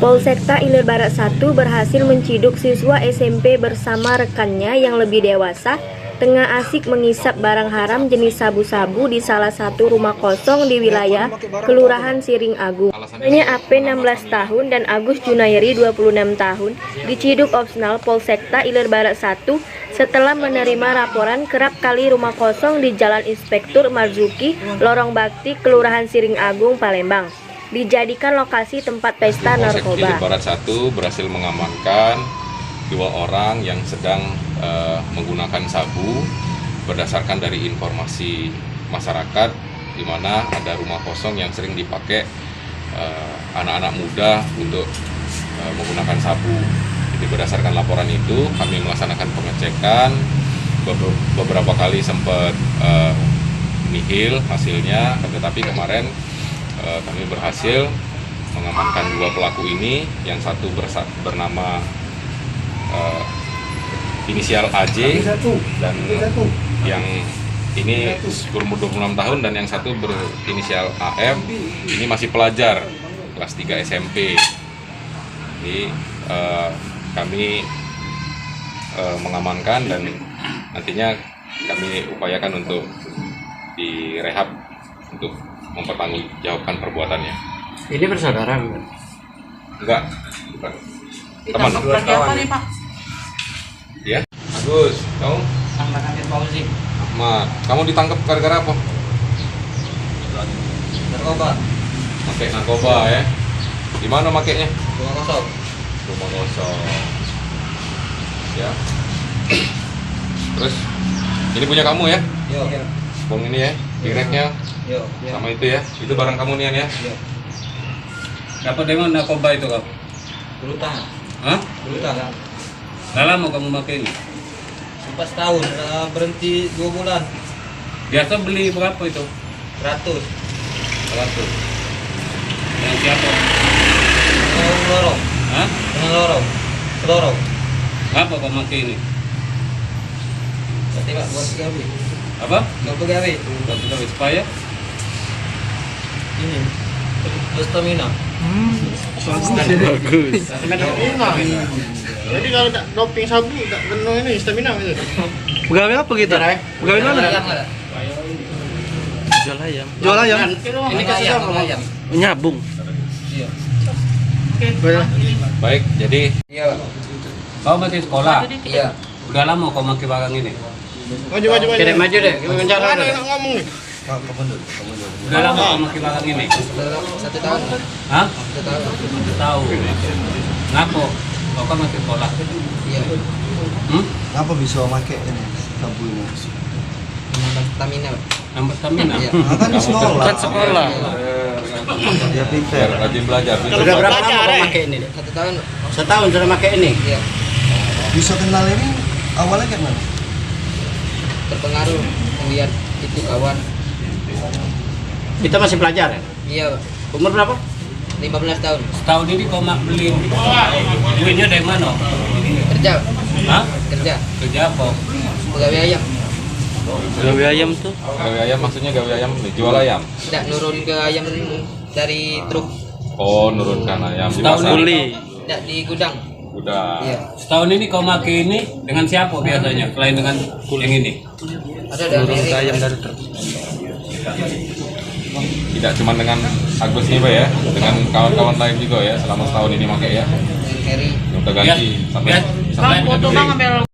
Polsekta Ilir Barat 1 berhasil menciduk siswa SMP bersama rekannya yang lebih dewasa tengah asik mengisap barang haram jenis sabu-sabu di salah satu rumah kosong di wilayah Kelurahan Siring Agung. Namanya AP 16 tahun dan Agus Junairi 26 tahun diciduk opsional Polsekta Ilir Barat 1 setelah menerima laporan kerap kali rumah kosong di Jalan Inspektur Marzuki, Lorong Bakti, Kelurahan Siring Agung, Palembang dijadikan lokasi tempat pesta narkoba. Polsek Barat 1 berhasil mengamankan 2 orang yang sedang menggunakan sabu berdasarkan dari informasi masyarakat di mana ada rumah kosong yang sering dipakai anak-anak muda untuk menggunakan sabu. Jadi berdasarkan laporan itu kami melaksanakan pengecekan, beberapa kali sempat nihil hasilnya, tetapi kemarin kami berhasil mengamankan 2 pelaku ini, yang satu bernama inisial AJ dan yang ini berumur 26 tahun, dan yang satu berinisial AM, ini masih pelajar kelas 3 SMP. Jadi kami mengamankan dan nantinya kami upayakan untuk direhab untuk mempertanggungjawabkan perbuatannya. Ini bersaudara bukan? Enggak, bukan. Teman. Lagi apa nih, Pak? Ya, Agus, kamu? Angkatan Polisi. Ahmad, kamu ditangkap gara-gara apa? Narkoba. Pakai narkoba ya? Di mana makainya? Rumah kosong. Rumah kosong. Ya. Terus, ini punya kamu ya? Yo. Bong ini ya, direknya Yo. sama itu ya. Itu barang kamu nian ya? Yo. Dapat dari mana narkoba itu kamu? Dulu tahan. Hah? Dulu tahan. Udah lama kamu pakai ini? 4 tahun, berhenti 2 bulan. Biasa beli berapa itu? 100. 100. Yang siapa? Lorong. Hah? Dengan lorong. Lorong. Apa kamu pakai ini? Berarti Pak buat gawe. Apa? Buat gawe. Buat pegawai supaya? Ini. Stamina. Bagus. Jadi kalau tak doping sabu tak kena ini stamina gitu. Pegawai apa kita? Pegawai mana? Jual ayam. Jual ayam. Ini kasih siapa? Ayam. Nyabung. Iya. Baik, jadi Iya. Kau masih sekolah? Iya. Udah lama kau pakai barang ini? Maju. Tidak maju deh, kita bicara Ada deh. yang ngomong nih. Udah lama kau pakai barang ini? 1 tahun. Hah? 1 tahun. 1 tahun. Ngapo? Kau kan masih sekolah? Iya. Apa bisa pakai ini sabu ini? Menambah stamina. Pak. Nambah stamina? Iya. Kan di sekolah. Kan sekolah. Dia pintar. biar rajin belajar. Sudah berapa lama kau pakai ini? 1 tahun. Pak. Setahun sudah pakai ini? Iya. Bisa kenal ini awalnya kayak mana? Terpengaruh melihat itu kawan. Kita masih pelajar ya? Iya, Pak. Umur berapa? 15 tahun. Setahun ini kau mak beli duitnya dari mana? Kerja. Hah? Kerja. Kerja apa? Pegawai ayam. Pegawai ayam tuh. Gawe ayam maksudnya gawe ayam, jual ayam. Tidak nurun ke ayam dari truk. Oh, nurunkan ayam di Setahun pasar. Kuli. Tidak di gudang. Udah. Iya. Setahun ini kau pakai ini dengan siapa biasanya selain dengan yang ini? Ada dari Ayam dari truk. Tidak cuma dengan Agus nih, Pak ya, dengan kawan-kawan lain juga ya selama setahun ini pakai ya. Harry. Udah ganti sampai Bias- sampai punya duit.